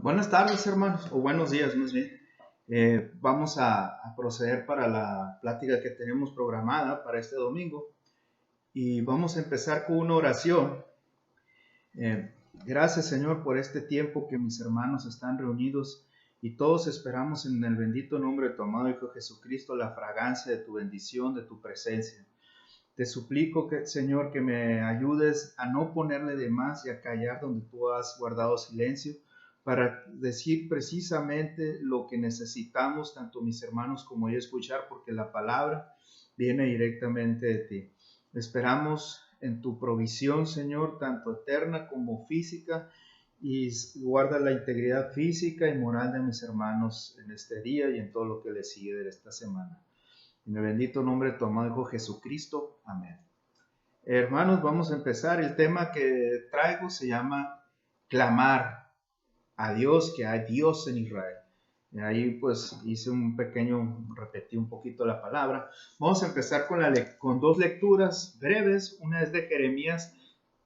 Buenas tardes, hermanos, o buenos días, más bien. Vamos a proceder para la plática que tenemos programada para este domingo y vamos a empezar con una oración. Gracias, Señor, por este tiempo que mis hermanos están reunidos y todos esperamos en el bendito nombre de tu amado Hijo Jesucristo la fragancia de tu bendición, de tu presencia. Te suplico, Señor, que me ayudes a no ponerle de más y a callar donde tú has guardado silencio para decir precisamente lo que necesitamos, tanto mis hermanos como yo, escuchar, porque la palabra viene directamente de ti. Esperamos en tu provisión, Señor, tanto eterna como física, y guarda la integridad física y moral de mis hermanos en este día y en todo lo que les sigue de esta semana. En el bendito nombre de tu amado Hijo Jesucristo. Amén. Hermanos, vamos a empezar. El tema que traigo se llama clamar a Dios, que hay Dios en Israel. Y ahí pues repetí un poquito la palabra. Vamos a empezar con dos lecturas breves. Una es de Jeremías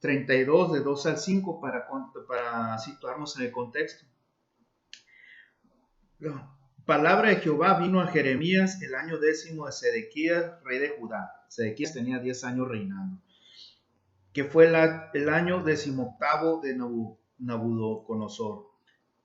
32, de 2 al 5, para situarnos en el contexto. Palabra de Jehová vino a Jeremías el año 10 de Sedequías, rey de Judá. Sedequías tenía 10 años reinando, que fue el año 18 de Nabucodonosor.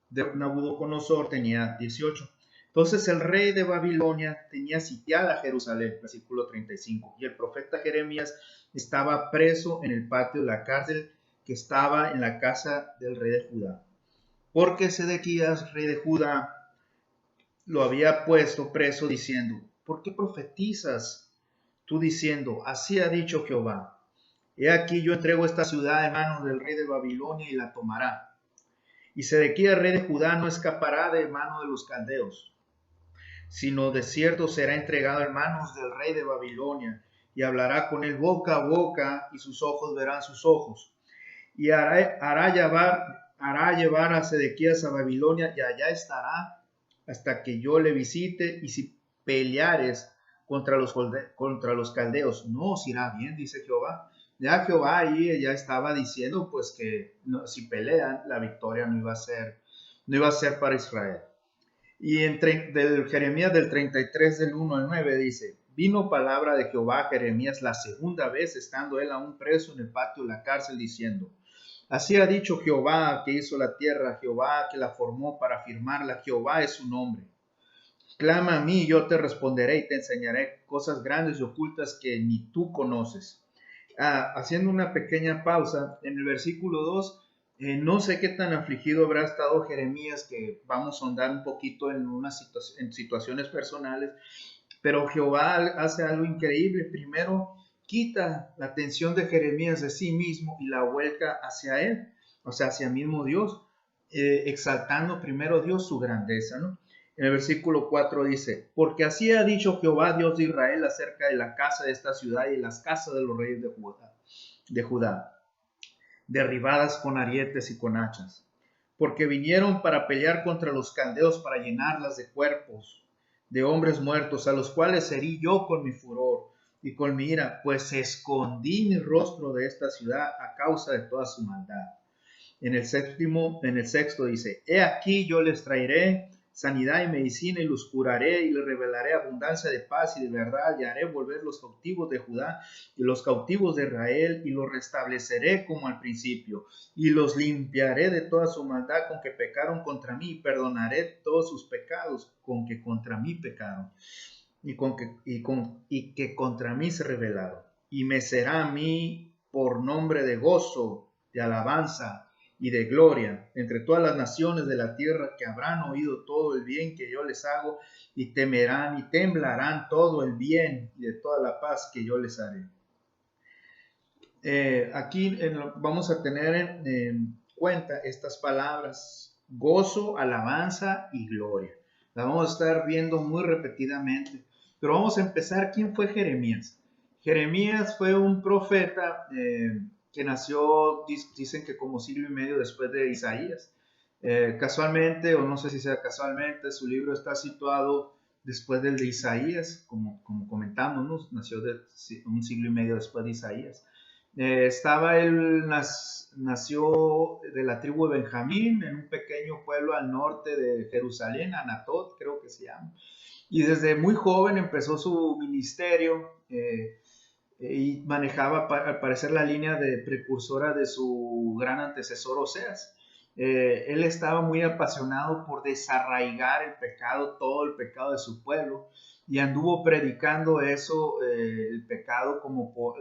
Nabucodonosor tenía 18. Entonces el rey de Babilonia tenía sitiada Jerusalén, versículo 35, y el profeta Jeremías estaba preso en el patio de la cárcel que estaba en la casa del rey de Judá. Porque Sedequías, rey de Judá, lo había puesto preso diciendo: ¿por qué profetizas tú diciendo, así ha dicho Jehová? He aquí yo entrego esta ciudad en manos del rey de Babilonia y la tomará. Y Sedequías, rey de Judá, no escapará de mano de los caldeos, sino de cierto será entregado en manos del rey de Babilonia, y hablará con él boca a boca, y sus ojos verán sus ojos. Y hará llevar a Sedequías a Babilonia, y allá estará hasta que yo le visite, y si peleares contra los caldeos, no os irá bien, dice Jehová. Ya Jehová ahí ya estaba diciendo pues que no, si pelean, la victoria no iba a ser para Israel. Y del Jeremías del 33 del 1 al 9 dice: vino palabra de Jehová a Jeremías la segunda vez, estando él aún preso en el patio de la cárcel, diciendo: así ha dicho Jehová, que hizo la tierra, Jehová que la formó para firmarla, Jehová es su nombre. Clama a mí, yo te responderé y te enseñaré cosas grandes y ocultas que ni tú conoces. Haciendo una pequeña pausa, en el versículo 2, no sé qué tan afligido habrá estado Jeremías, que vamos a ahondar un poquito en situaciones personales, pero Jehová hace algo increíble. Primero quita la atención de Jeremías de sí mismo y la vuelca hacia él, o sea, hacia el mismo Dios, exaltando primero Dios su grandeza, ¿no? En el versículo 4 dice: porque así ha dicho Jehová, Dios de Israel, acerca de la casa de esta ciudad y las casas de los reyes de Judá, derribadas con arietes y con hachas, porque vinieron para pelear contra los caldeos, para llenarlas de cuerpos de hombres muertos, a los cuales herí yo con mi furor y con mi ira, pues escondí mi rostro de esta ciudad a causa de toda su maldad. En el sexto dice: he aquí yo les traeré sanidad y medicina, y los curaré, y les revelaré abundancia de paz y de verdad, y haré volver los cautivos de Judá y los cautivos de Israel, y los restableceré como al principio, y los limpiaré de toda su maldad con que pecaron contra mí, y perdonaré todos sus pecados con que contra mí pecaron, y que contra mí se rebelaron. Y me será a mí por nombre de gozo, de alabanza y de gloria entre todas las naciones de la tierra, que habrán oído todo el bien que yo les hago, y temerán y temblarán todo el bien y de toda la paz que yo les haré. Aquí vamos a tener en cuenta estas palabras: gozo, alabanza y gloria. La vamos a estar viendo muy repetidamente, pero vamos a empezar. ¿Quién fue Jeremías? Jeremías fue un profeta que nació, dicen que como siglo y medio después de Isaías. Casualmente, o no sé si sea casualmente, su libro está situado después del de Isaías, como comentamos, ¿no? Nació un siglo y medio después de Isaías. Nació de la tribu de Benjamín en un pequeño pueblo al norte de Jerusalén, Anatot creo que se llama. Y desde muy joven empezó su ministerio y manejaba al parecer la línea de precursora de su gran antecesor Oseas. Él estaba muy apasionado por desarraigar el pecado, todo el pecado de su pueblo, y anduvo predicando eso, el pecado como por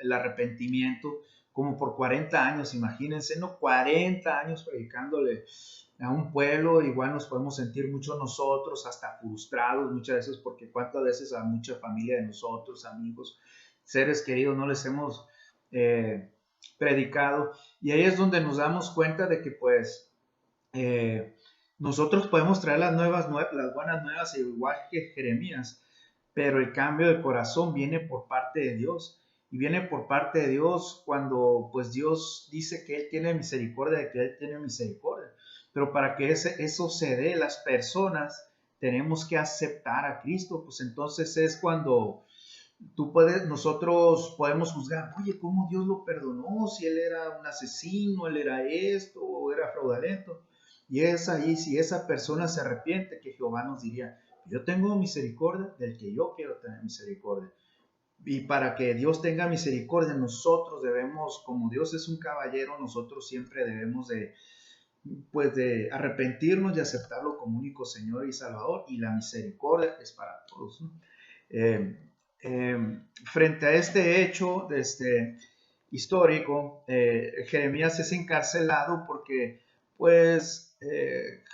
el arrepentimiento, como por 40 años, imagínense, ¿no? 40 años predicándole a un pueblo. Igual nos podemos sentir mucho nosotros, hasta frustrados muchas veces, porque cuántas veces a mucha familia de nosotros, amigos, seres queridos, no les hemos predicado. Y ahí es donde nos damos cuenta de que pues nosotros podemos traer las buenas nuevas, igual que Jeremías, pero el cambio de corazón viene por parte de Dios. Y viene por parte de Dios cuando pues Dios dice que Él tiene misericordia, de que Él tiene misericordia. Pero para que eso se dé, las personas tenemos que aceptar a Cristo. Pues entonces es cuando nosotros podemos juzgar, oye, ¿cómo Dios lo perdonó? Si él era un asesino, él era esto, o era fraudulento. Y es ahí, si esa persona se arrepiente, que Jehová nos diría, yo tengo misericordia del que yo quiero tener misericordia. Y para que Dios tenga misericordia, nosotros debemos, como Dios es un caballero, nosotros siempre debemos pues de arrepentirnos y aceptarlo como único Señor y Salvador, y la misericordia es para todos, ¿no? Frente a este hecho histórico, Jeremías es encarcelado porque pues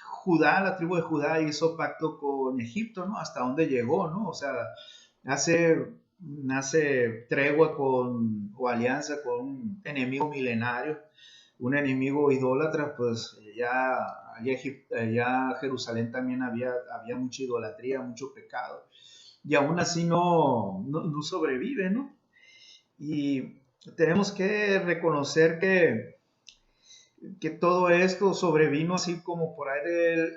Judá, la tribu de Judá hizo pacto con Egipto, ¿no? Hasta dónde llegó, ¿no? O sea, hace tregua o alianza con un enemigo milenario, un enemigo idólatra. Pues ya Jerusalén también había mucha idolatría, mucho pecado, y aún así no sobrevive, ¿no? Y tenemos que reconocer que todo esto sobrevino así como por ahí de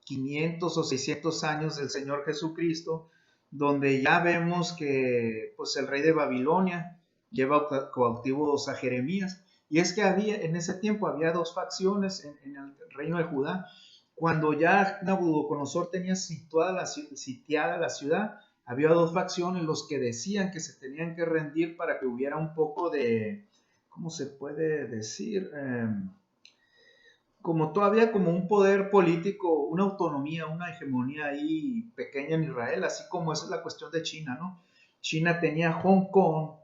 500 o 600 años del Señor Jesucristo, donde ya vemos que pues el rey de Babilonia lleva cautivos a Jeremías. Y es que en ese tiempo había dos facciones en el reino de Judá. Cuando ya Nabucodonosor tenía sitiada la ciudad, había dos facciones, los que decían que se tenían que rendir para que hubiera un poco de, ¿cómo se puede decir? Como todavía como un poder político, una autonomía, una hegemonía ahí pequeña en Israel, así como esa es la cuestión de China, ¿no? China tenía Hong Kong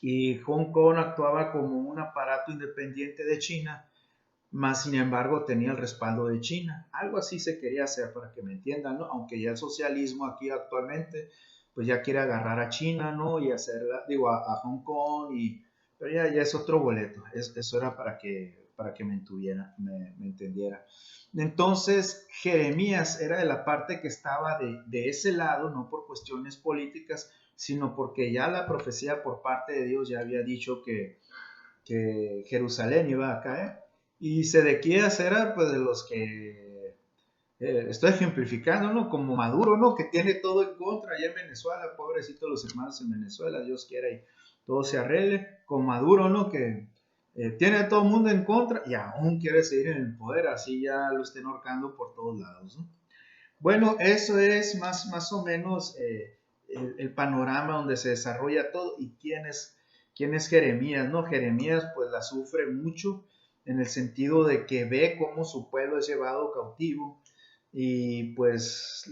y Hong Kong actuaba como un aparato independiente de China, más sin embargo tenía el respaldo de China. Algo así se quería hacer, para que me entiendan, ¿no? Aunque ya el socialismo aquí actualmente pues ya quiere agarrar a China, ¿no? Y hacerla, digo, a Hong Kong, pero ya es otro boleto. Eso era para que me entendiera. Entonces Jeremías era de la parte que estaba de ese lado, no por cuestiones políticas, sino porque ya la profecía por parte de Dios ya había dicho que Jerusalén iba a caer. Y Sedequías era pues de los que estoy ejemplificando, ¿no? Como Maduro, ¿no? Que tiene todo en contra allá en Venezuela, pobrecitos los hermanos en Venezuela, Dios quiera y todo se arregle. Con Maduro, ¿no? Que tiene a todo el mundo en contra y aún quiere seguir en el poder, así ya lo estén ahorcando por todos lados, ¿no? Bueno, eso es más o menos el panorama donde se desarrolla todo. ¿Y quién es Jeremías? ¿No? Jeremías pues la sufre mucho en el sentido de que ve cómo su pueblo es llevado cautivo, y pues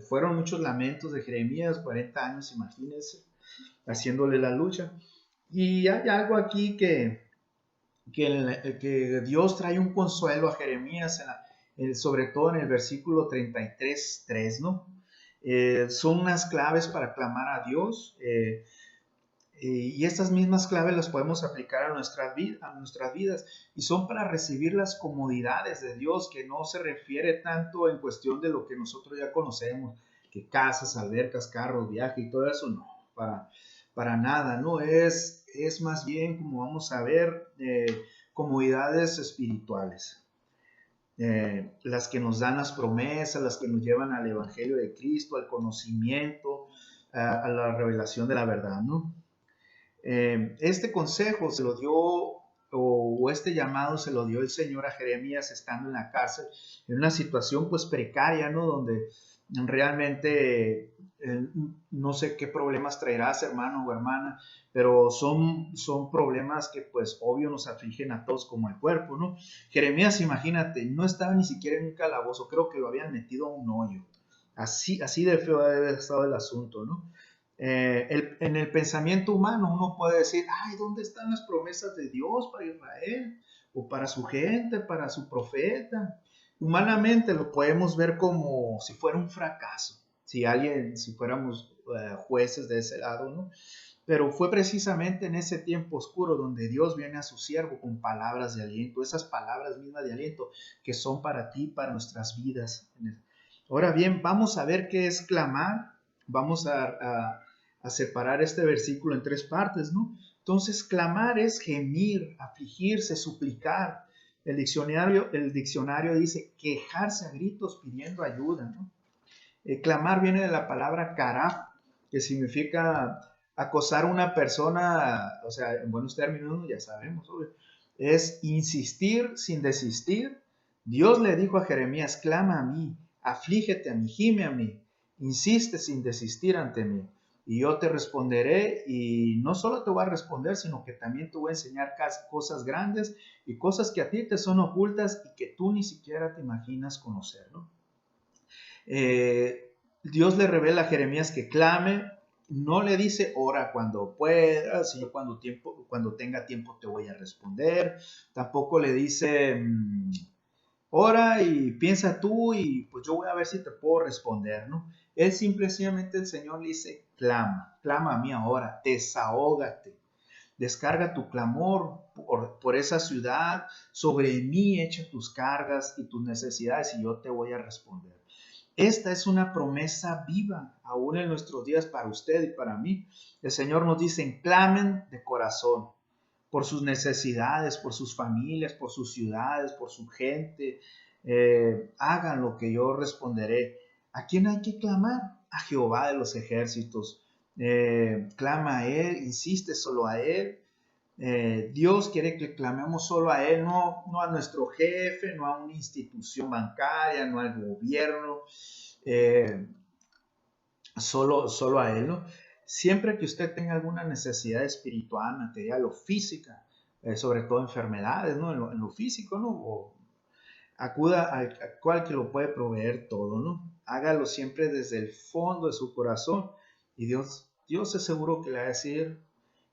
fueron muchos lamentos de Jeremías, 40 años, imagínense, haciéndole la lucha. Y hay algo aquí que Dios trae un consuelo a Jeremías, sobre todo en el versículo 33:3, ¿no? Son unas claves para clamar a Dios, y estas mismas claves las podemos aplicar a nuestras vidas, y son para recibir las comodidades de Dios, que no se refiere tanto en cuestión de lo que nosotros ya conocemos, que casas, albercas, carros, viaje y todo eso, no, para nada, ¿no? Es más bien, como vamos a ver, comodidades espirituales, las que nos dan las promesas, las que nos llevan al Evangelio de Cristo, al conocimiento, a la revelación de la verdad, ¿no? Este consejo se lo dio, o este llamado se lo dio el Señor a Jeremías estando en la cárcel, en una situación pues precaria, ¿no? Donde realmente no sé qué problemas traerás, hermano o hermana, pero son problemas que pues obvio nos afligen a todos como el cuerpo, ¿no? Jeremías, imagínate, no estaba ni siquiera en un calabozo, creo que lo habían metido a un hoyo. Así de feo debe haber estado el asunto, ¿no? En el pensamiento humano uno puede decir, ay, ¿dónde están las promesas de Dios para Israel? O para su gente, para su profeta. Humanamente lo podemos ver como si fuera un fracaso, si fuéramos jueces de ese lado, ¿no? Pero fue precisamente en ese tiempo oscuro donde Dios viene a su siervo con palabras de aliento, esas palabras mismas de aliento que son para ti, para nuestras vidas. Ahora bien, vamos a ver qué es clamar. Vamos a separar este versículo en tres partes, ¿no? Entonces, clamar es gemir, afligirse, suplicar. El diccionario dice quejarse a gritos pidiendo ayuda, ¿no? Clamar viene de la palabra karaf, que significa acosar a una persona, o sea, en buenos términos, ya sabemos, obvio, es insistir sin desistir. Dios le dijo a Jeremías, clama a mí, aflígete a mí, gime a mí, insiste sin desistir ante mí, y yo te responderé, y no solo te voy a responder, sino que también te voy a enseñar cosas grandes y cosas que a ti te son ocultas y que tú ni siquiera te imaginas conocer, ¿no? Dios le revela a Jeremías que clame, no le dice ora cuando puedas, y yo cuando tenga tiempo te voy a responder, tampoco le dice ora y piensa tú y pues yo voy a ver si te puedo responder, ¿no? Él simplemente, el Señor le dice clama a mí ahora, desahógate, descarga tu clamor por esa ciudad, sobre mí echa tus cargas y tus necesidades y yo te voy a responder. Esta es una promesa viva, aún en nuestros días para usted y para mí. El Señor nos dice, clamen de corazón por sus necesidades, por sus familias, por sus ciudades, por su gente. Hagan lo que yo responderé. ¿A quién hay que clamar? A Jehová de los ejércitos. Clama a Él, insiste solo a Él. Dios quiere que clamemos solo a Él, no a nuestro jefe, no a una institución bancaria, no al gobierno, eh, solo a Él, ¿no? Siempre que usted tenga alguna necesidad espiritual, material o física, sobre todo enfermedades, ¿no? En lo físico, ¿no? O acuda al cual que lo puede proveer todo, ¿no? Hágalo siempre desde el fondo de su corazón y Dios es seguro que le va a decir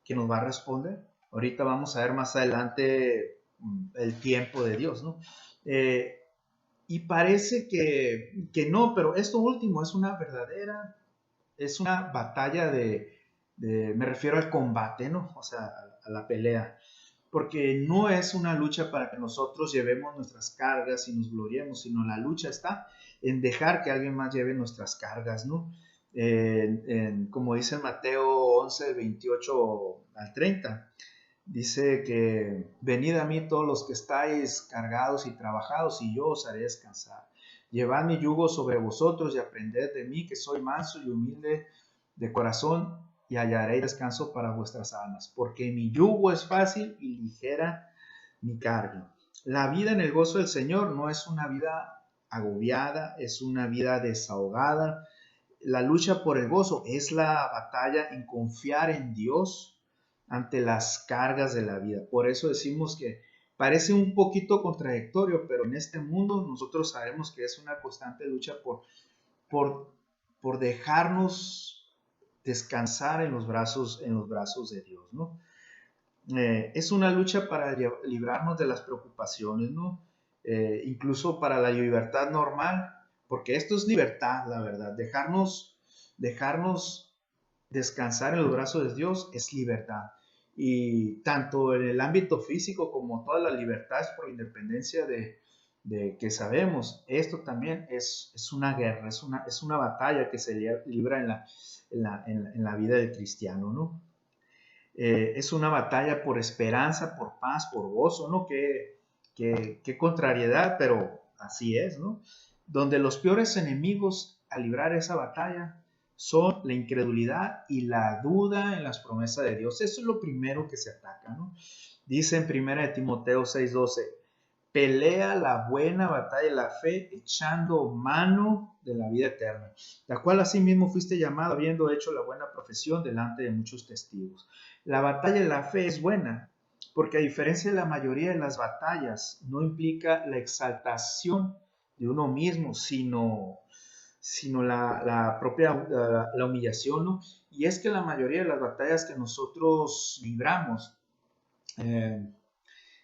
que nos va a responder. Ahorita vamos a ver más adelante el tiempo de Dios, ¿no? Y parece que no, pero esto último es una batalla me refiero al combate, ¿no? O sea, a la pelea. Porque no es una lucha para que nosotros llevemos nuestras cargas y nos gloriemos, sino la lucha está en dejar que alguien más lleve nuestras cargas, ¿no? Como dice en Mateo 11, 28 al 30, dice que venid a mí todos los que estáis cargados y trabajados y yo os haré descansar. Llevad mi yugo sobre vosotros y aprended de mí que soy manso y humilde de corazón y hallaréis descanso para vuestras almas, porque mi yugo es fácil y ligera mi carga. La vida en el gozo del Señor no es una vida agobiada, es una vida desahogada. La lucha por el gozo es la batalla en confiar en Dios ante las cargas de la vida. Por eso decimos que parece un poquito contradictorio, pero en este mundo nosotros sabemos que es una constante lucha por, por dejarnos descansar en los brazos de Dios, ¿no? Es una lucha para librarnos de las preocupaciones, ¿no? Incluso para la libertad normal, porque esto es libertad, la verdad. Dejarnos descansar en los brazos de Dios es libertad. Y tanto en el ámbito físico como todas las libertades por independencia de que sabemos, esto también es una guerra, es una batalla que se libra en la vida del cristiano, ¿no? Es una batalla por esperanza, por paz, por gozo, ¿no? Qué contrariedad, pero así es, ¿no? Donde los peores enemigos a librar esa batalla son la incredulidad y la duda en las promesas de Dios. Eso es lo primero que se ataca, ¿no? Dice en 1 Timoteo 6:12, pelea la buena batalla de la fe, echando mano de la vida eterna, la cual asimismo fuiste llamado, habiendo hecho la buena profesión delante de muchos testigos. La batalla de la fe es buena, porque a diferencia de la mayoría de las batallas, no implica la exaltación de uno mismo, sino la propia la humillación, ¿no? Y es que la mayoría de las batallas que nosotros libramos,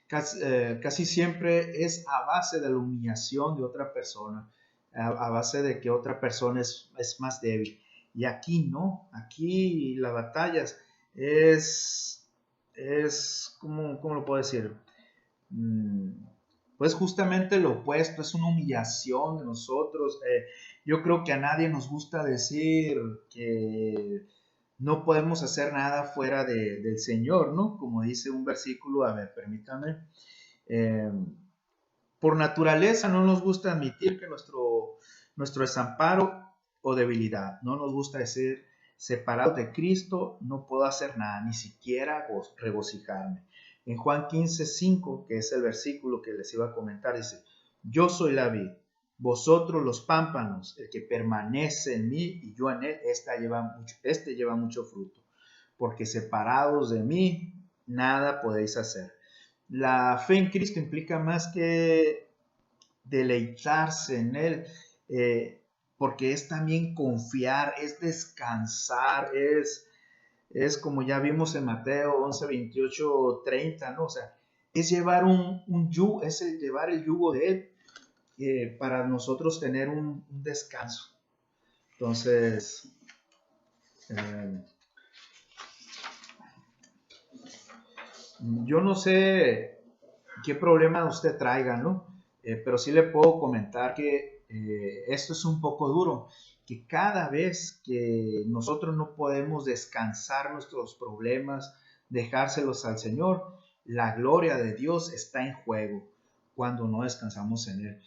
casi siempre es a base de la humillación de otra persona, a base de que otra persona es más débil. Y aquí no, aquí la batalla es ¿cómo lo puedo decir? Pues justamente lo opuesto, es una humillación de nosotros. Yo creo que a nadie nos gusta decir que no podemos hacer nada fuera del Señor, ¿no? Como dice un versículo, a ver, permítame. Eh, por naturaleza no nos gusta admitir que nuestro desamparo o debilidad, no nos gusta decir, separado de Cristo no puedo hacer nada, ni siquiera regocijarme. En Juan 15:5, que es el versículo que les iba a comentar, dice, yo soy la vid, vosotros los pámpanos, el que permanece en mí y yo en él, este lleva mucho fruto, porque separados de mí, nada podéis hacer. La fe en Cristo implica más que deleitarse en Él, porque es también confiar, es descansar, es como ya vimos en Mateo 11, 28, 30, ¿no? O sea, es llevar un yugo, es llevar el yugo de Él para nosotros tener un descanso. Entonces, eh, yo no sé qué problema usted traiga, ¿no? Pero sí le puedo comentar que esto es un poco duro, que cada vez que nosotros no podemos descansar nuestros problemas, dejárselos al Señor, la gloria de Dios está en juego cuando no descansamos en Él.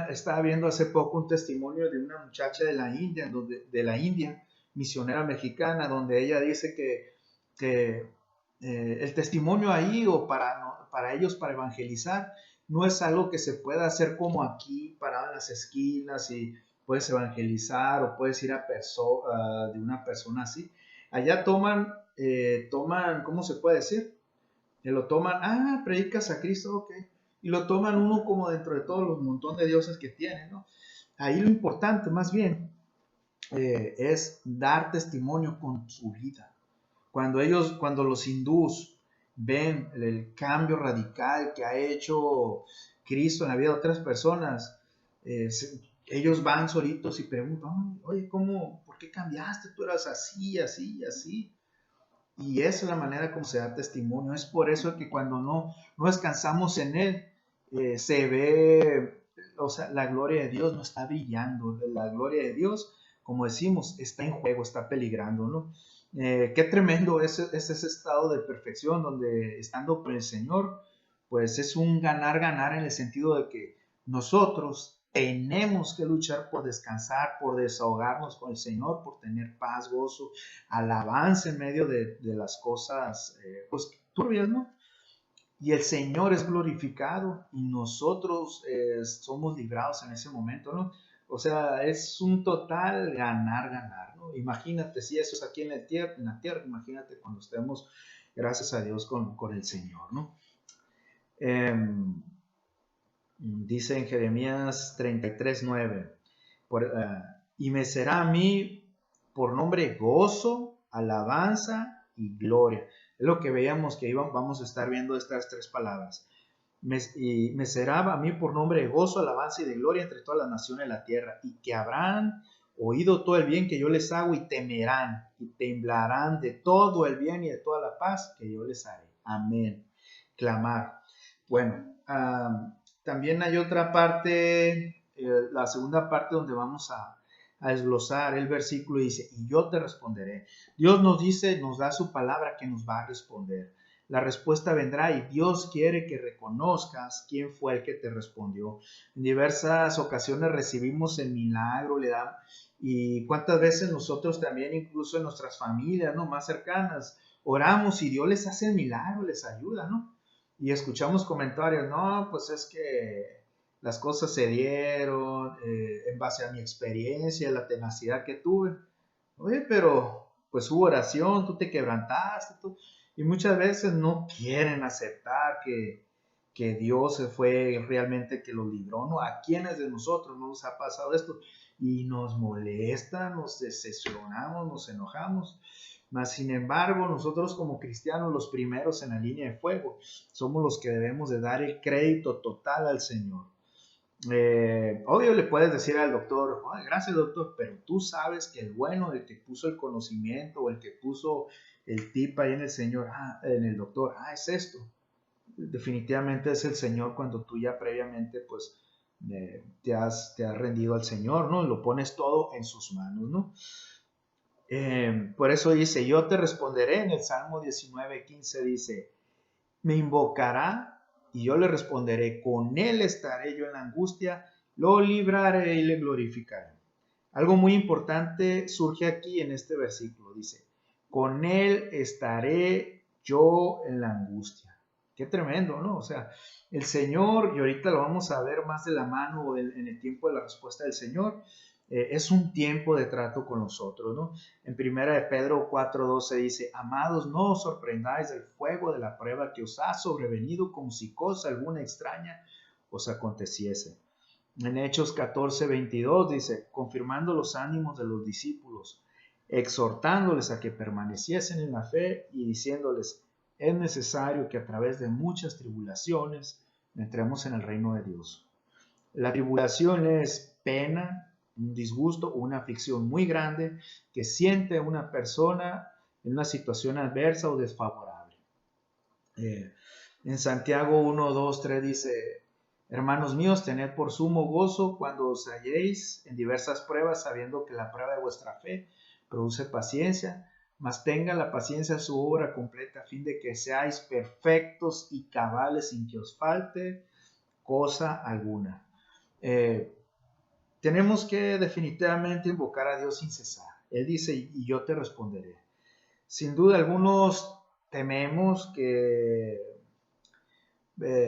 Estaba viendo hace poco un testimonio de una muchacha de la India, misionera mexicana, donde ella dice que el testimonio ahí o para ellos, para evangelizar, no es algo que se pueda hacer como aquí, parado en las esquinas y puedes evangelizar o puedes ir de una persona así. Allá toman, ¿cómo se puede decir? Que lo toman, predicas a Cristo, ok. Y lo toman uno como dentro de todos los montón de dioses que tienen, ¿no? Ahí lo importante, más bien, es dar testimonio con su vida. Cuando los hindús ven el cambio radical que ha hecho Cristo en la vida de otras personas, ellos van solitos y preguntan, oye, ¿por qué cambiaste? Tú eras así, así, así. Y esa es la manera como se da testimonio. Es por eso que cuando no descansamos en Él, se ve, o sea, la gloria de Dios no está brillando. La gloria de Dios, como decimos, está en juego, está peligrando, ¿no? Qué tremendo es ese estado de perfección donde estando con el Señor, pues es un ganar-ganar en el sentido de que nosotros tenemos que luchar por descansar, por desahogarnos con el Señor, por tener paz, gozo, alabanza en medio de las cosas pues turbias, ¿no? Y el Señor es glorificado y nosotros somos librados en ese momento, ¿no? O sea, es un total ganar-ganar, ¿no? Imagínate si eso es aquí en la tierra, imagínate cuando estemos, gracias a Dios, con el Señor, ¿no? Dice en Jeremías 33:9, y me será a mí por nombre gozo, alabanza y gloria. Es lo que veíamos que vamos a estar viendo estas tres palabras. Y me será a mí por nombre de gozo, alabanza y de gloria entre todas las naciones de la tierra, y que habrán oído todo el bien que yo les hago y temerán y temblarán de todo el bien y de toda la paz que yo les haré. Amén. Clamar. Bueno, también hay otra parte, la segunda parte donde vamos a desglosar el versículo y dice, y yo te responderé. Dios nos dice, nos da su palabra que nos va a responder. la respuesta vendrá y Dios quiere que reconozcas quién fue el que te respondió. En diversas ocasiones recibimos el milagro, le dan, y cuántas veces nosotros también, incluso en nuestras familias, ¿no?, más cercanas, oramos y Dios les hace el milagro, les ayuda, ¿no? Y escuchamos comentarios, no, pues es que las cosas se dieron en base a mi experiencia, la tenacidad que tuve. Oye, pero pues hubo oración, tú te quebrantaste, y muchas veces no quieren aceptar que Dios fue realmente que los libró, ¿no? ¿A quiénes de nosotros no nos ha pasado esto? Y nos molesta, nos decepcionamos, nos enojamos. Mas, sin embargo, nosotros como cristianos, los primeros en la línea de fuego, somos los que debemos de dar el crédito total al Señor. Obvio le puedes decir al doctor, oh, gracias doctor, pero tú sabes que el bueno, el que puso el conocimiento o el que puso el tip ahí en el Señor, en el doctor, es esto. Definitivamente es el Señor cuando tú ya previamente pues te has rendido al Señor, ¿no? Lo pones todo en sus manos, ¿no? Por eso dice, yo te responderé en el Salmo 19:15 dice, me invocará y yo le responderé, con él estaré yo en la angustia, lo libraré y le glorificaré. Algo muy importante surge aquí en este versículo, dice, con él estaré yo en la angustia. Qué tremendo, ¿no? O sea, el Señor, y ahorita lo vamos a ver más de la mano en el tiempo de la respuesta del Señor, es un tiempo de trato con nosotros, ¿no? En primera de Pedro 4:12 dice, amados, no os sorprendáis del fuego de la prueba que os ha sobrevenido como si cosa alguna extraña os aconteciese. En Hechos 14:22 dice, confirmando los ánimos de los discípulos, exhortándoles a que permaneciesen en la fe y diciéndoles, es necesario que a través de muchas tribulaciones entremos en el reino de Dios. La tribulación es pena, un disgusto o una aflicción muy grande que siente una persona en una situación adversa o desfavorable. En Santiago 1, 2, 3 dice, hermanos míos, tened por sumo gozo cuando os halléis en diversas pruebas, sabiendo que la prueba de vuestra fe produce paciencia, mas tenga la paciencia su obra completa a fin de que seáis perfectos y cabales sin que os falte cosa alguna. Tenemos que definitivamente invocar a Dios sin cesar. Él dice, y yo te responderé. Sin duda, algunos tememos que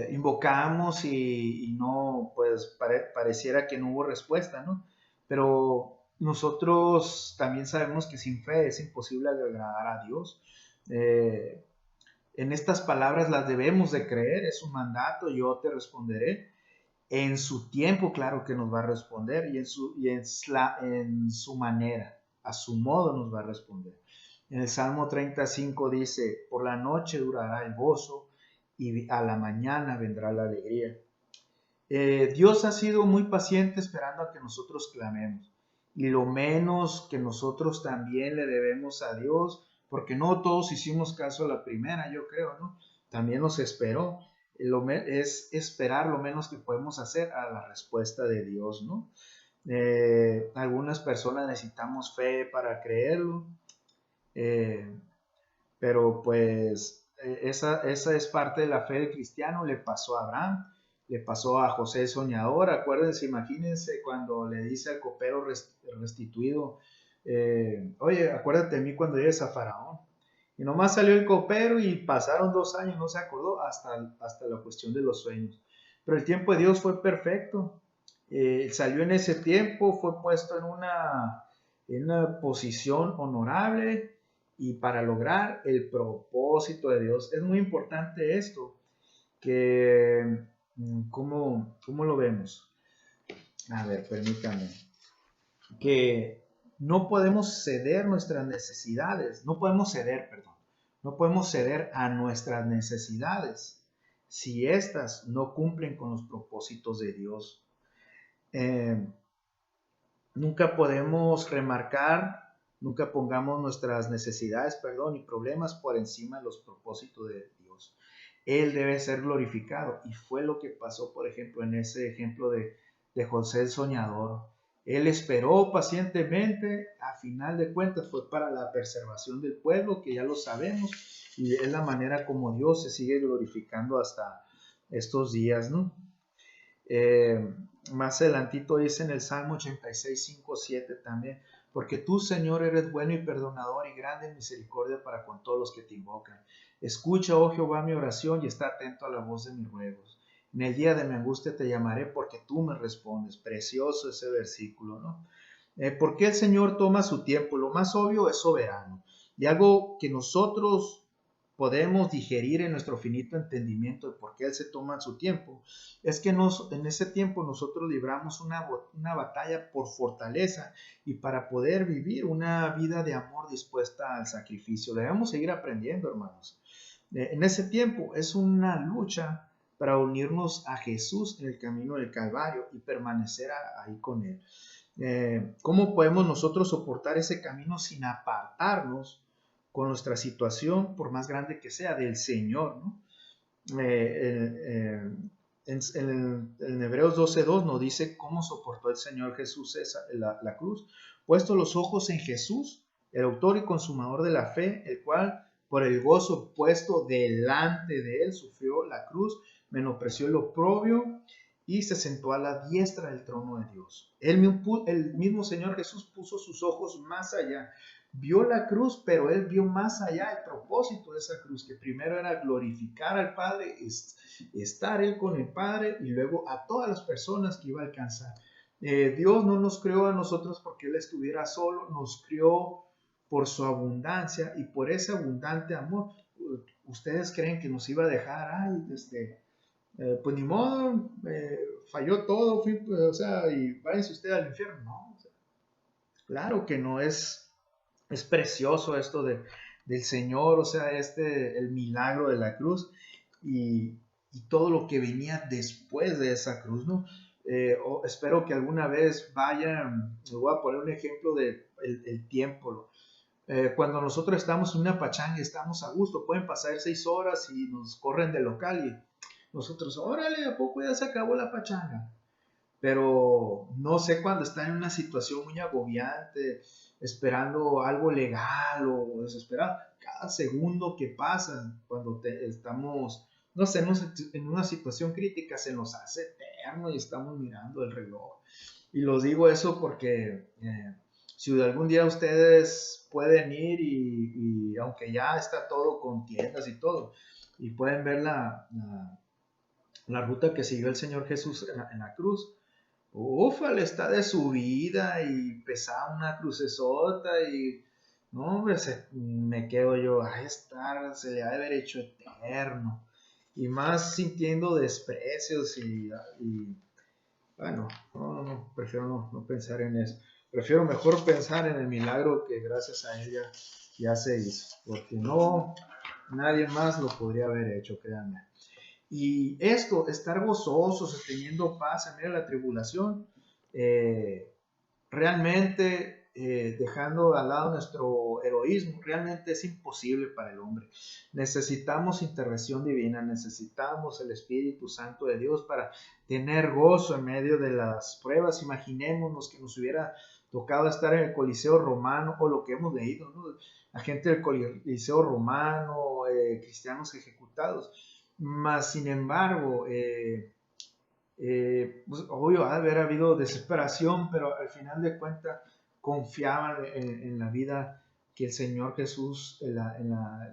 invocamos y no, pues pareciera que no hubo respuesta, ¿no? Pero nosotros también sabemos que sin fe es imposible agradar a Dios. En estas palabras las debemos de creer, es un mandato, yo te responderé. En su tiempo, claro que nos va a responder en su manera, a su modo nos va a responder. En el Salmo 35 dice, por la noche durará el gozo y a la mañana vendrá la alegría. Dios ha sido muy paciente esperando a que nosotros clamemos. Y lo menos que nosotros también le debemos a Dios, porque no todos hicimos caso a la primera, yo creo, ¿no? También nos esperó. Es esperar lo menos que podemos hacer a la respuesta de Dios, ¿no? Algunas personas necesitamos fe para creerlo, pero pues esa es parte de la fe del cristiano. Le pasó a Abraham, le pasó a José el soñador. Acuérdense, imagínense cuando le dice al copero restituido, oye, acuérdate de mí cuando llegues a Faraón. Y nomás salió el copero y pasaron 2 años, no se acordó hasta la cuestión de los sueños. Pero el tiempo de Dios fue perfecto. Salió en ese tiempo, fue puesto en una posición honorable y para lograr el propósito de Dios. Es muy importante esto, que ¿cómo lo vemos? A ver, permítame. Que no podemos ceder nuestras necesidades, no podemos ceder a nuestras necesidades si éstas no cumplen con los propósitos de Dios. Nunca podemos nunca pongamos nuestras necesidades, y problemas por encima de los propósitos de Dios. Él debe ser glorificado y fue lo que pasó, por ejemplo, en ese ejemplo de José el soñador. Él esperó pacientemente, a final de cuentas fue para la preservación del pueblo, que ya lo sabemos, y es la manera como Dios se sigue glorificando hasta estos días, ¿no? Eh, Más adelantito dice en el Salmo 86, 5, 7 también, porque tú, Señor, eres bueno y perdonador y grande en misericordia para con todos los que te invocan. Escucha, oh Jehová, mi oración y está atento a la voz de mis ruegos. En el día de mi angustia te llamaré porque tú me respondes. Precioso ese versículo, ¿no? ¿Por qué el Señor toma su tiempo? Lo más obvio es soberano. Y algo que nosotros podemos digerir en nuestro finito entendimiento de por qué Él se toma su tiempo, es que en ese tiempo nosotros libramos una batalla por fortaleza y para poder vivir una vida de amor dispuesta al sacrificio. Debemos seguir aprendiendo, hermanos. En ese tiempo es una lucha para unirnos a Jesús en el camino del Calvario y permanecer ahí con Él. ¿Cómo podemos nosotros soportar ese camino sin apartarnos con nuestra situación, por más grande que sea, del Señor, ¿no? En Hebreos 12:2 nos dice cómo soportó el Señor Jesús la cruz. Puesto los ojos en Jesús, el autor y consumador de la fe, el cual por el gozo puesto delante de él sufrió la cruz, menospreció el oprobio y se sentó a la diestra del trono de Dios. El mismo Señor Jesús puso sus ojos más allá. Vio la cruz, pero él vio más allá el propósito de esa cruz, que primero era glorificar al Padre, estar él con el Padre y luego a todas las personas que iba a alcanzar. Dios no nos creó a nosotros porque Él estuviera solo, nos creó por su abundancia y por ese abundante amor. ¿Ustedes creen que nos iba a dejar? Pues ni modo, falló todo, o sea, y váyanse usted al infierno. No, o sea, claro que no es precioso esto del Señor, o sea, el milagro de la cruz y todo lo que venía después de esa cruz, ¿no? Espero que alguna vez vayan, les voy a poner un ejemplo de el tiempo, ¿no? Cuando nosotros estamos en una pachanga y estamos a gusto, pueden pasar 6 horas y nos corren del local y nosotros, órale, ¿a poco ya se acabó la pachanga? Pero no sé, cuando están en una situación muy agobiante, esperando algo legal o desesperado, cada segundo que pasa cuando estamos, no sé, en una situación crítica se nos hace eterno y estamos mirando el reloj. Y los digo eso porque si algún día ustedes pueden ir y aunque ya está todo con tiendas y todo, y pueden ver la ruta que siguió el Señor Jesús en la cruz, ufale, está de subida y pesaba una crucesota y no, hombre, me quedo yo, a estar, se le ha de haber hecho eterno. Y más sintiendo desprecios y bueno, no, prefiero no pensar en eso. Prefiero mejor pensar en el milagro que gracias a ella ya se hizo, porque no, nadie más lo podría haber hecho, créanme. Y esto, estar gozosos, teniendo paz en medio de la tribulación, realmente dejando al lado nuestro heroísmo, realmente es imposible para el hombre. Necesitamos intervención divina, necesitamos el Espíritu Santo de Dios para tener gozo en medio de las pruebas. Imaginémonos que nos hubiera tocado estar en el Coliseo Romano o lo que hemos leído, ¿no? La gente del Coliseo Romano, cristianos ejecutados. Mas, sin embargo, pues, obvio, ha de haber habido desesperación, pero al final de cuentas confiaban en la vida que el Señor Jesús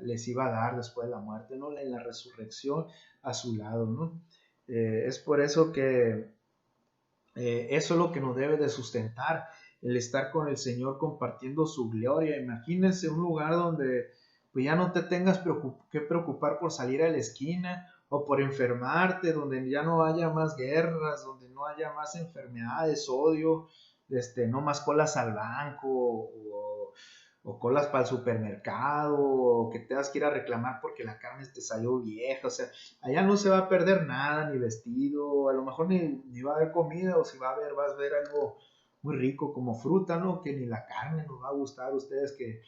les iba a dar después de la muerte, ¿no? En la resurrección a su lado, ¿no? Es por eso que eso es lo que nos debe de sustentar, el estar con el Señor compartiendo su gloria. Imagínense un lugar donde pues ya no te tengas que preocupar por salir a la esquina o por enfermarte, donde ya no haya más guerras, donde no haya más enfermedades, odio, no más colas al banco o colas para el supermercado, o que tengas que ir a reclamar porque la carne te salió vieja. O sea, allá no se va a perder nada, ni vestido, a lo mejor ni va a haber comida, o si va a haber, vas a ver algo muy rico como fruta, ¿no? Que ni la carne nos va a gustar a ustedes, que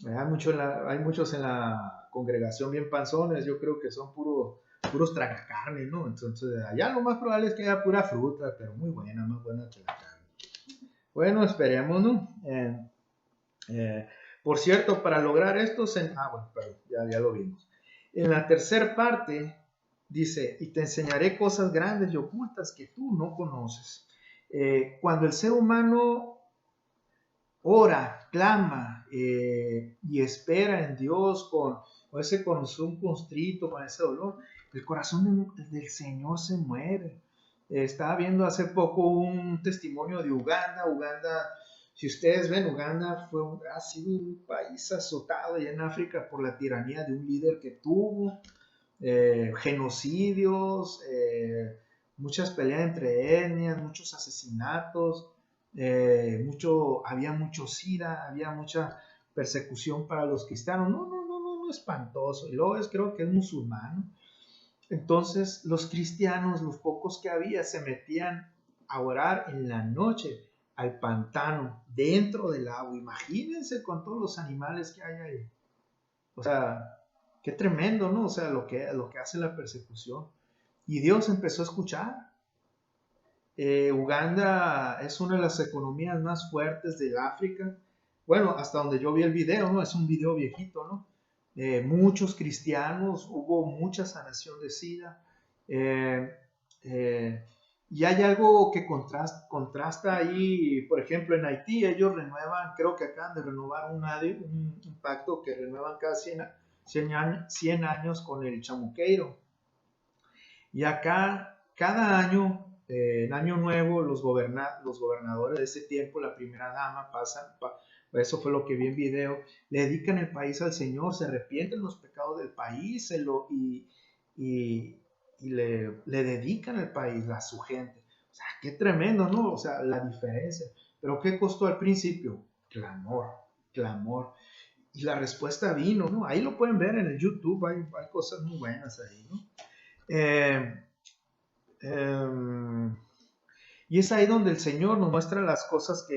hay muchos en la congregación bien panzones, yo creo que son puros tragacarne, ¿no? Entonces, allá lo más probable es que haya pura fruta, pero muy buena, más buena que la carne. Bueno, esperemos, ¿no? Eh, por cierto, para lograr esto, bueno, perdón, ya lo vimos. En la tercera parte dice, y te enseñaré cosas grandes y ocultas que tú no conoces. Cuando el ser humano ora, clama y espera en Dios con ese corazón constrito, con ese dolor, el corazón del Señor se mueve. Estaba viendo hace poco un testimonio de Uganda. Uganda, si ustedes ven, Uganda ha sido un país azotado allá en África por la tiranía de un líder que tuvo, genocidios, muchas peleas entre etnias, muchos asesinatos, había mucho SIDA, había mucha persecución para los cristianos. No, espantoso. Y luego creo que es musulmán. Entonces los cristianos, los pocos que había, se metían a orar en la noche al pantano, dentro del agua. Imagínense con todos los animales que hay ahí. O sea, qué tremendo, ¿no? O sea, lo que hace la persecución. Y Dios empezó a escuchar. Uganda es una de las economías más fuertes de África. Bueno, hasta donde yo vi el video, ¿no? Es un video viejito, ¿no? Muchos cristianos, hubo mucha sanación de SIDA. Eh, eh, y hay algo que contrasta ahí, por ejemplo, en Haití ellos renuevan, creo que acaban de renovar un pacto que renuevan cada 100 años con el chamuqueiro. Y acá, cada año, en Año Nuevo, los gobernadores de ese tiempo, la primera dama, eso fue lo que vi en video, le dedican el país al Señor, se arrepienten los pecados del país y, le dedican el país a su gente. O sea, qué tremendo, ¿no? O sea, la diferencia. Pero ¿qué costó al principio? Clamor, clamor. Y la respuesta vino, ¿no? Ahí lo pueden ver en el YouTube, hay cosas muy buenas ahí, ¿no? Eh, eh, y es ahí donde el Señor nos muestra las cosas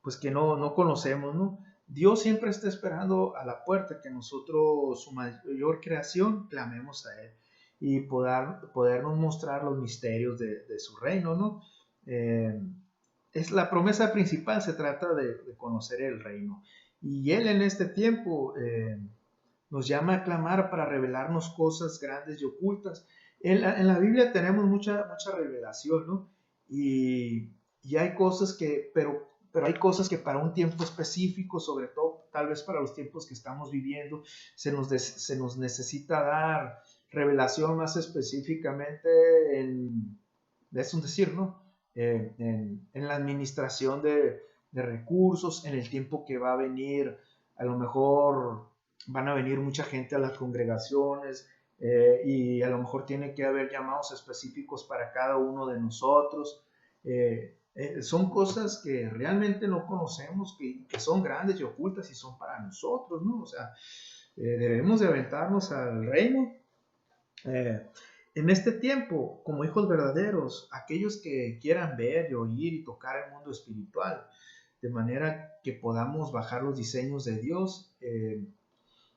pues que no conocemos, ¿no? Dios siempre está esperando a la puerta que nosotros, su mayor creación, clamemos a Él y podernos mostrar los misterios de su reino, ¿no? Es la promesa principal, se trata de conocer el reino. Y Él en este tiempo nos llama a clamar para revelarnos cosas grandes y ocultas. En la Biblia tenemos mucha revelación, ¿no? Y hay cosas pero hay cosas que para un tiempo específico, sobre todo tal vez para los tiempos que estamos viviendo, se nos necesita dar revelación más específicamente es un decir, ¿no? En la administración de recursos, en el tiempo que va a venir, a lo mejor van a venir mucha gente a las congregaciones y a lo mejor tiene que haber llamados específicos para cada uno de nosotros. Son cosas que realmente no conocemos, que son grandes y ocultas y son para nosotros, ¿no? O sea, debemos de aventarnos al reino. En este tiempo, como hijos verdaderos, aquellos que quieran ver y oír y tocar el mundo espiritual, de manera que podamos bajar los diseños de Dios,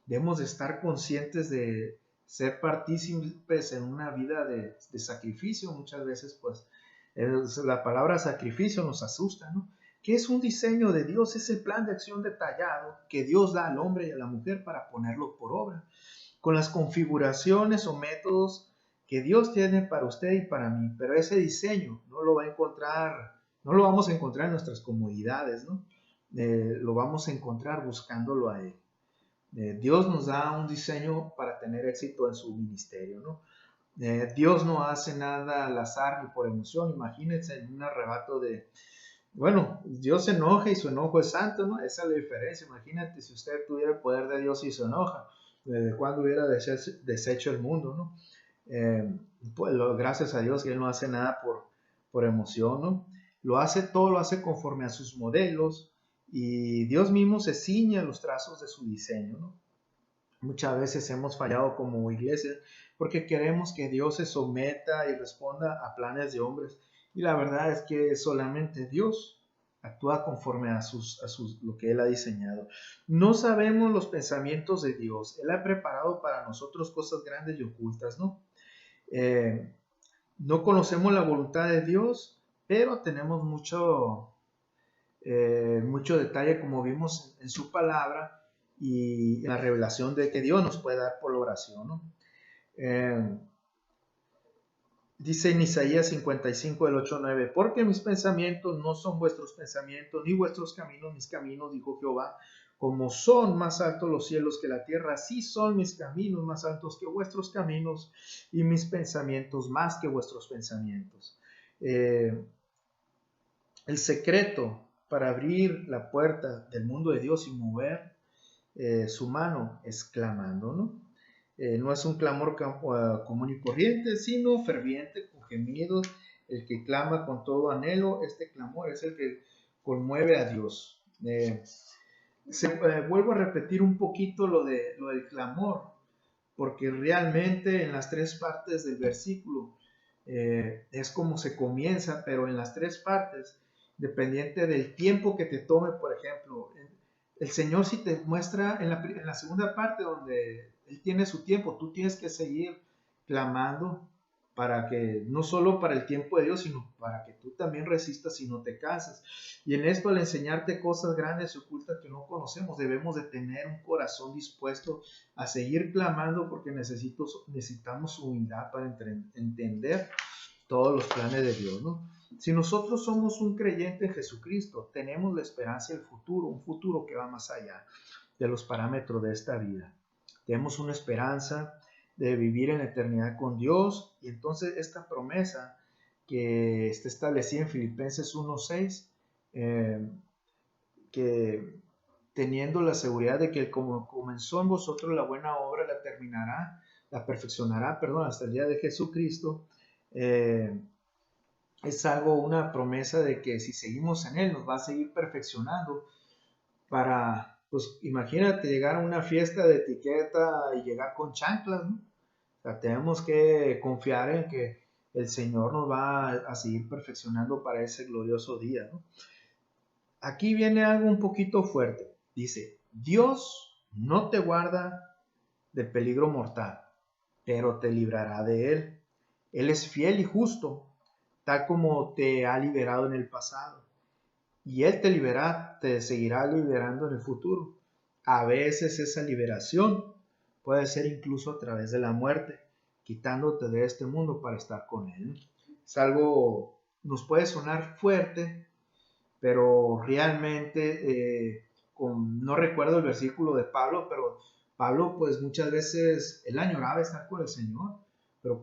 debemos de estar conscientes de ser partícipes en una vida de sacrificio. Muchas veces, pues, la palabra sacrificio nos asusta, ¿no? ¿Qué es un diseño de Dios? Es el plan de acción detallado que Dios da al hombre y a la mujer para ponerlo por obra, con las configuraciones o métodos que Dios tiene para usted y para mí. Pero ese diseño no lo vamos a encontrar en nuestras comodidades, ¿no? Lo vamos a encontrar buscándolo a Él. Dios nos da un diseño para tener éxito en su ministerio, ¿no? Dios no hace nada al azar ni por emoción. Imagínense en un arrebato bueno, Dios se enoja y su enojo es santo, ¿no? Esa es la diferencia. Imagínate si usted tuviera el poder de Dios y se enoja, ¿desde cuándo hubiera deshecho el mundo, ¿no? Pues gracias a Dios que Él no hace nada por emoción, ¿no? Todo lo hace conforme a sus modelos, y Dios mismo se ciña a los trazos de su diseño, ¿no? Muchas veces hemos fallado como iglesia porque queremos que Dios se someta y responda a planes de hombres. Y la verdad es que solamente Dios actúa conforme a lo que Él ha diseñado. No sabemos los pensamientos de Dios. Él ha preparado para nosotros cosas grandes y ocultas, ¿no? No conocemos la voluntad de Dios, pero tenemos mucho detalle, como vimos en su palabra y en la revelación de que Dios nos puede dar por la oración, ¿no? Dice en Isaías 55, del 8 al 9, porque mis pensamientos no son vuestros pensamientos, ni vuestros caminos mis caminos, dijo Jehová. Como son más altos los cielos que la tierra, así son mis caminos más altos que vuestros caminos, y mis pensamientos más que vuestros pensamientos. El secreto para abrir la puerta del mundo de Dios y mover su mano es clamando, ¿no? No es un clamor común y corriente, sino ferviente, con gemidos. El que clama con todo anhelo, este clamor es el que conmueve a Dios. Vuelvo a repetir un poquito lo del clamor, porque realmente en las tres partes del versículo es como se comienza, pero en las tres partes, dependiente del tiempo que te tome, por ejemplo, el Señor si te muestra en la segunda parte donde Él tiene su tiempo, tú tienes que seguir clamando para que, no solo para el tiempo de Dios, sino para que tú también resistas y no te cansas. Y en esto, al enseñarte cosas grandes y ocultas que no conocemos, debemos de tener un corazón dispuesto a seguir clamando porque necesitamos humildad para entender todos los planes de Dios, ¿no? Si nosotros somos un creyente en Jesucristo, tenemos la esperanza del futuro, un futuro que va más allá de los parámetros de esta vida. Tenemos una esperanza de vivir en la eternidad con Dios, y entonces esta promesa que está establecida en Filipenses 1:6, que teniendo la seguridad de que como comenzó en vosotros la buena obra, la perfeccionará, hasta el día de Jesucristo. Es algo, una promesa de que si seguimos en Él nos va a seguir perfeccionando para, pues imagínate llegar a una fiesta de etiqueta y llegar con chanclas, ¿no? O sea, tenemos que confiar en que el Señor nos va a seguir perfeccionando para ese glorioso día, ¿no? Aquí viene algo un poquito fuerte. Dice, Dios no te guarda de peligro mortal, pero te librará de él. Él es fiel y justo, tal como te ha liberado en el pasado. Y Él te seguirá liberando en el futuro. A veces esa liberación puede ser incluso a través de la muerte, quitándote de este mundo para estar con Él. Es algo, nos puede sonar fuerte, pero realmente, no recuerdo el versículo de Pablo, pero Pablo pues muchas veces él añoraba estar con el Señor, pero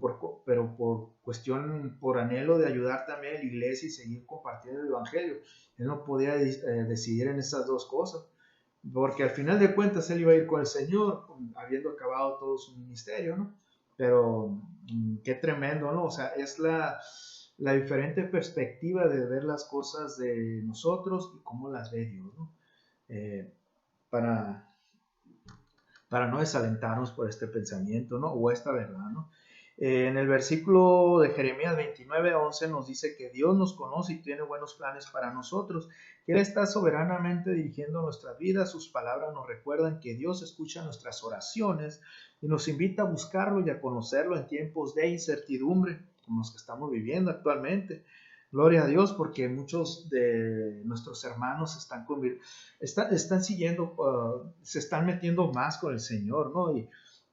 por cuestión, por anhelo de ayudar también a la iglesia y seguir compartiendo el Evangelio, él no podía decidir en esas dos cosas, porque al final de cuentas él iba a ir con el Señor, habiendo acabado todo su ministerio, ¿no? Pero qué tremendo, ¿no? O sea, es la diferente perspectiva de ver las cosas de nosotros y cómo las ve Dios, ¿no? Eh, para, para no desalentarnos por este pensamiento, ¿no? O esta verdad, ¿no? En el versículo de Jeremías 29:11 nos dice que Dios nos conoce y tiene buenos planes para nosotros, que Él está soberanamente dirigiendo nuestras vidas. Sus palabras nos recuerdan que Dios escucha nuestras oraciones y nos invita a buscarlo y a conocerlo en tiempos de incertidumbre, como los que estamos viviendo actualmente. Gloria a Dios, porque muchos de nuestros hermanos están siguiendo, se están metiendo más con el Señor, ¿no?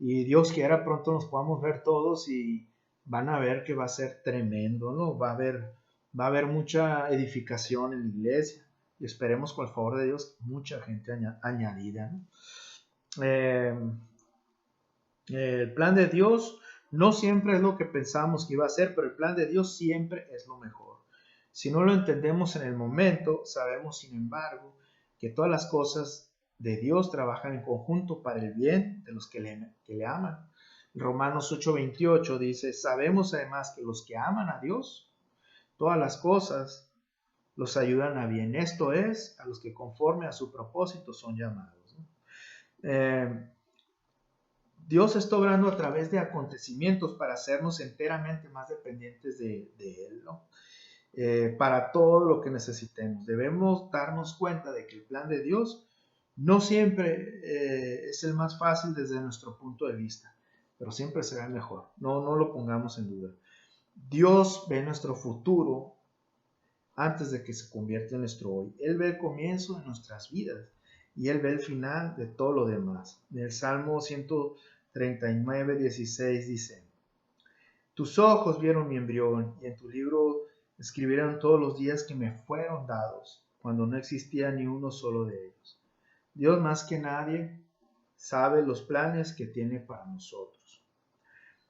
Y Dios quiera pronto nos podamos ver todos y van a ver que va a ser tremendo, ¿no? Va a haber mucha edificación en la iglesia y esperemos con el favor de Dios mucha gente añadida, ¿no? El plan de Dios no siempre es lo que pensamos que iba a ser, pero el plan de Dios siempre es lo mejor. Si no lo entendemos en el momento, sabemos sin embargo que todas las cosas de Dios trabajan en conjunto para el bien de los que le aman. Romanos 8:28 dice, sabemos además que los que aman a Dios, todas las cosas los ayudan a bien. Esto es, a los que conforme a su propósito son llamados, ¿no? Dios está obrando a través de acontecimientos para hacernos enteramente más dependientes de Él, ¿no? Para todo lo que necesitemos. Debemos darnos cuenta de que el plan de Dios no siempre es el más fácil desde nuestro punto de vista, pero siempre será el mejor. No lo pongamos en duda. Dios ve nuestro futuro antes de que se convierta en nuestro hoy. Él ve el comienzo de nuestras vidas y Él ve el final de todo lo demás. En el Salmo 139, 16 dice: tus ojos vieron mi embrión y en tu libro escribieron todos los días que me fueron dados, cuando no existía ni uno solo de ellos. Dios más que nadie sabe los planes que tiene para nosotros.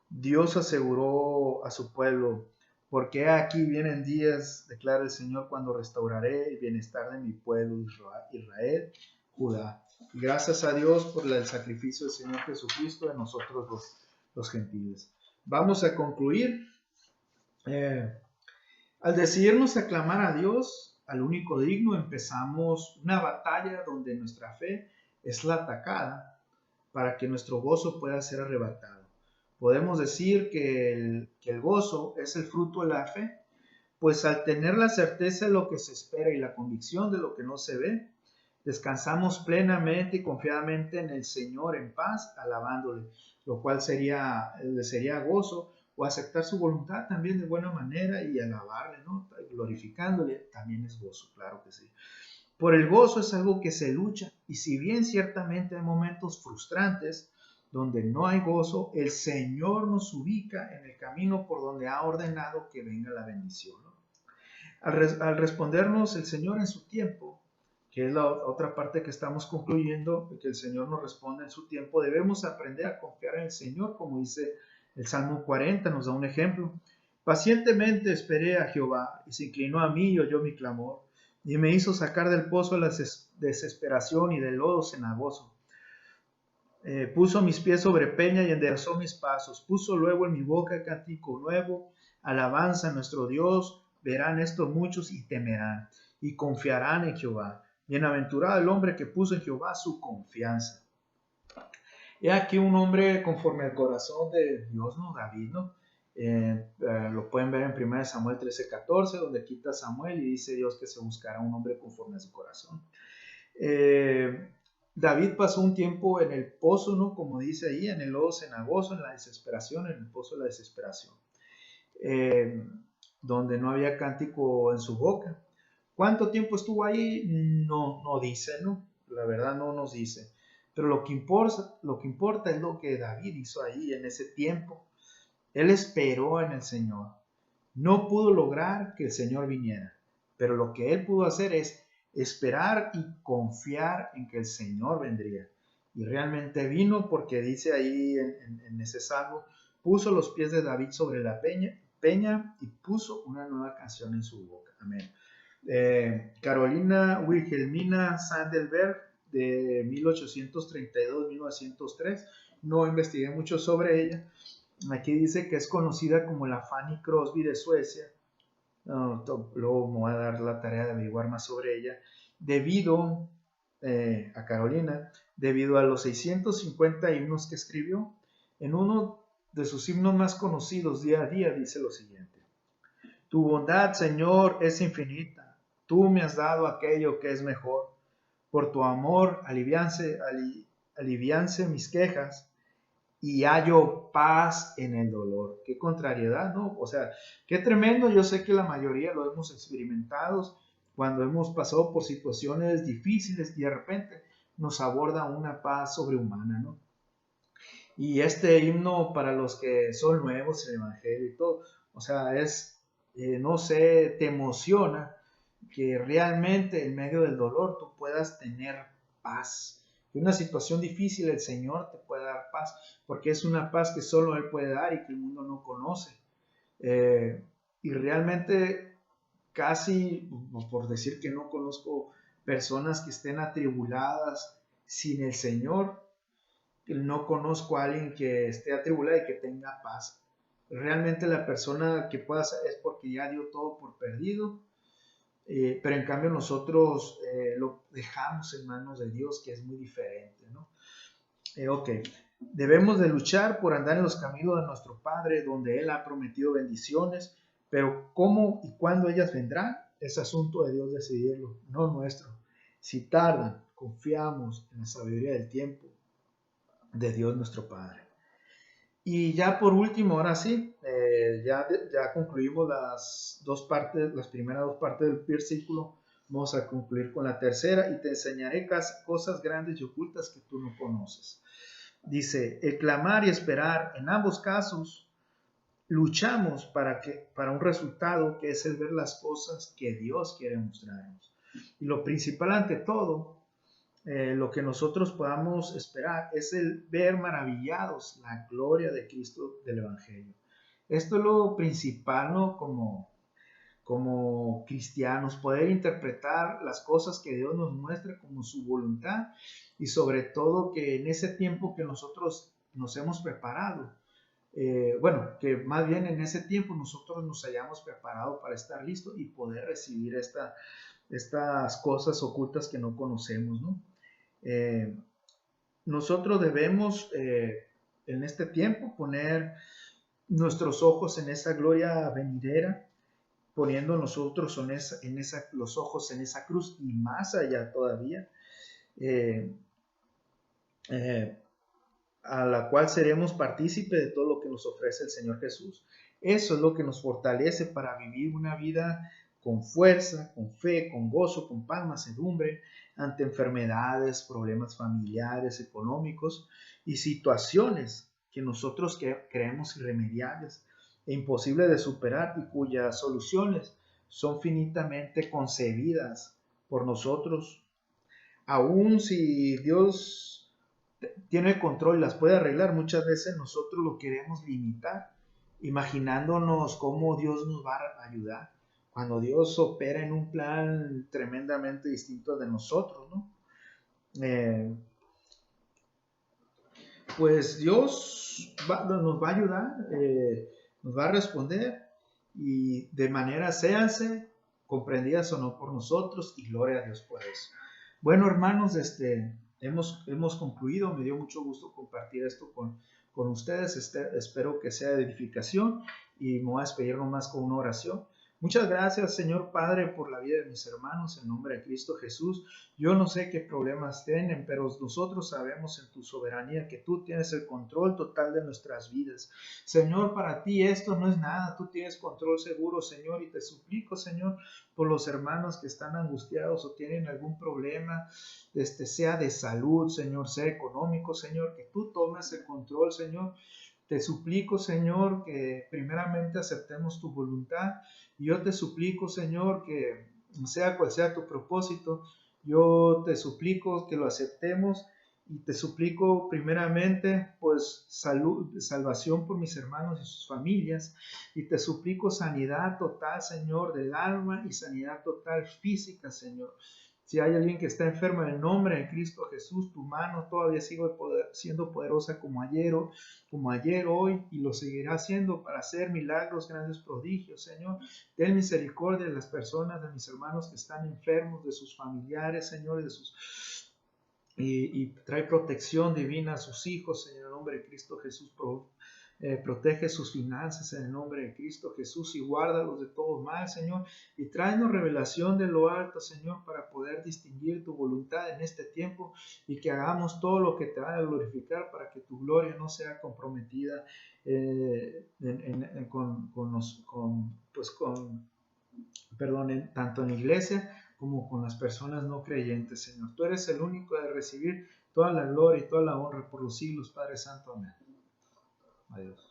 Dios aseguró a su pueblo: porque aquí vienen días, declara el Señor, cuando restauraré el bienestar de mi pueblo Israel, Judá. Y gracias a Dios por el sacrificio del Señor Jesucristo de nosotros los gentiles. Vamos a concluir. Al decidirnos a clamar a Dios, al único digno, empezamos una batalla donde nuestra fe es la atacada para que nuestro gozo pueda ser arrebatado. Podemos decir que el gozo es el fruto de la fe, pues al tener la certeza de lo que se espera y la convicción de lo que no se ve, descansamos plenamente y confiadamente en el Señor en paz, alabándole, lo cual sería gozo, o aceptar su voluntad también de buena manera y alabarle, ¿no? Glorificándole, también es gozo, claro que sí. Por el gozo es algo que se lucha, y si bien ciertamente hay momentos frustrantes donde no hay gozo, el Señor nos ubica en el camino por donde ha ordenado que venga la bendición, ¿no? Al respondernos el Señor en su tiempo, que es la otra parte que estamos concluyendo, que el Señor nos responde en su tiempo, debemos aprender a confiar en el Señor, como dice el Salmo 40, nos da un ejemplo. Pacientemente esperé a Jehová, y se inclinó a mí y oyó mi clamor, y me hizo sacar del pozo de la desesperación y del lodo cenagoso. Puso mis pies sobre peña y enderezó mis pasos. Puso luego en mi boca cántico nuevo, alabanza a nuestro Dios. Verán esto muchos y temerán, y confiarán en Jehová. Bienaventurado el hombre que puso en Jehová su confianza. He aquí un hombre conforme al corazón de Dios, ¿no? David, ¿no? Lo pueden ver en 1 Samuel 13:14, donde quita Samuel y dice Dios que se buscará un hombre conforme a su corazón. David pasó un tiempo en el pozo, ¿no? Como dice ahí, en el lodo cenagoso, en la desesperación, en el pozo de la desesperación, donde no había cántico en su boca. ¿Cuánto tiempo estuvo ahí? No dice, ¿no? La verdad no nos dice. Pero lo que importa es lo que David hizo ahí en ese tiempo. Él esperó en el Señor. No pudo lograr que el Señor viniera, pero lo que él pudo hacer es esperar y confiar en que el Señor vendría. Y realmente vino, porque dice ahí en ese salmo: puso los pies de David sobre la peña y puso una nueva canción en su boca. Amén. Carolina Wilhelmina Sandelberg, de 1832-1903, no investigué mucho sobre ella. Aquí dice que es conocida como la Fanny Crosby de Suecia. Luego me voy a dar la tarea de averiguar más sobre ella. Debido a Carolina, debido a los 650 himnos que escribió, en uno de sus himnos más conocidos, Día a Día, dice lo siguiente: tu bondad, Señor, es infinita. Tú me has dado aquello que es mejor. Por tu amor, alivianse mis quejas, y hallo paz en el dolor. Qué contrariedad, ¿no? O sea, qué tremendo. Yo sé que la mayoría lo hemos experimentado cuando hemos pasado por situaciones difíciles y de repente nos aborda una paz sobrehumana, ¿no? Y este himno, para los que son nuevos en el Evangelio y todo, o sea, no sé, te emociona que realmente en medio del dolor tú puedas tener paz. En una situación difícil el Señor te puede dar paz, porque es una paz que solo Él puede dar y que el mundo no conoce. Y realmente casi, por decir que no conozco personas que estén atribuladas sin el Señor. No conozco a alguien que esté atribulada y que tenga paz. Realmente la persona que pueda hacer es porque ya dio todo por perdido. Pero en cambio nosotros lo dejamos en manos de Dios, que es muy diferente, ¿no? Ok, debemos de luchar por andar en los caminos de nuestro Padre, donde Él ha prometido bendiciones, pero cómo y cuándo ellas vendrán es asunto de Dios decidirlo, no nuestro. Si tardan, confiamos en la sabiduría del tiempo de Dios nuestro Padre. Y ya por último, ahora sí, ya concluimos las dos partes, las primeras dos partes del versículo. Vamos a concluir con la tercera y te enseñaré cosas grandes y ocultas que tú no conoces. Dice, el clamar y esperar, en ambos casos, luchamos para un resultado que es el ver las cosas que Dios quiere mostrarnos. Y lo principal ante todo, lo que nosotros podamos esperar es el ver maravillados la gloria de Cristo del Evangelio. Esto es lo principal, ¿no? Como cristianos, poder interpretar las cosas que Dios nos muestra como su voluntad y sobre todo que en ese tiempo que nosotros nos hemos preparado, bueno, que más bien en ese tiempo nosotros nos hayamos preparado para estar listos y poder recibir estas cosas ocultas que no conocemos, ¿no? Eh, Nosotros debemos en este tiempo poner nuestros ojos en esa gloria venidera, poniendo nosotros los ojos en esa cruz y más allá todavía, eh, eh, a la cual seremos partícipes de todo lo que nos ofrece el Señor Jesús. Eso es lo que nos fortalece para vivir una vida con fuerza, con fe, con gozo, con paz, mansedumbre, ante enfermedades, problemas familiares, económicos y situaciones que nosotros creemos irremediables e imposibles de superar y cuyas soluciones son finitamente concebidas por nosotros. Aun si Dios tiene el control y las puede arreglar, muchas veces nosotros lo queremos limitar, imaginándonos cómo Dios nos va a ayudar, cuando Dios opera en un plan tremendamente distinto de nosotros, ¿no? Eh, pues Dios nos va a ayudar, nos va a responder y de manera séanse comprendidas o no por nosotros y gloria a Dios por eso. Bueno, hermanos, hemos concluido. Me dio mucho gusto compartir esto con ustedes. Espero que sea de edificación y me voy a despedir nomás con una oración. Muchas gracias, Señor Padre, por la vida de mis hermanos en nombre de Cristo Jesús. Yo no sé qué problemas tienen, pero nosotros sabemos en tu soberanía que tú tienes el control total de nuestras vidas. Señor, para ti esto no es nada. Tú tienes control seguro, Señor, y te suplico, Señor, por los hermanos que están angustiados o tienen algún problema, sea de salud, Señor, sea económico, Señor, que tú tomes el control, Señor. Te suplico, Señor, que primeramente aceptemos tu voluntad. Y yo te suplico, Señor, que sea cual sea tu propósito, yo te suplico que lo aceptemos y te suplico primeramente, pues, salvación por mis hermanos y sus familias. Y te suplico sanidad total, Señor, del alma y sanidad total física, Señor. Si hay alguien que está enfermo en el nombre de Cristo Jesús, tu mano todavía sigue siendo poderosa como ayer, hoy, y lo seguirá haciendo para hacer milagros, grandes prodigios, Señor. Ten misericordia de las personas, de mis hermanos que están enfermos, de sus familiares, Señor, y trae protección divina a sus hijos, Señor, en el nombre de Cristo Jesús. Protege sus finanzas en el nombre de Cristo Jesús y guárdalos de todo mal, Señor. Y tráenos revelación de lo alto, Señor, para poder distinguir tu voluntad en este tiempo y que hagamos todo lo que te va a glorificar para que tu gloria no sea comprometida tanto en la iglesia como con las personas no creyentes, Señor. Tú eres el único de recibir toda la gloria y toda la honra por los siglos, Padre Santo. Amén. Adiós.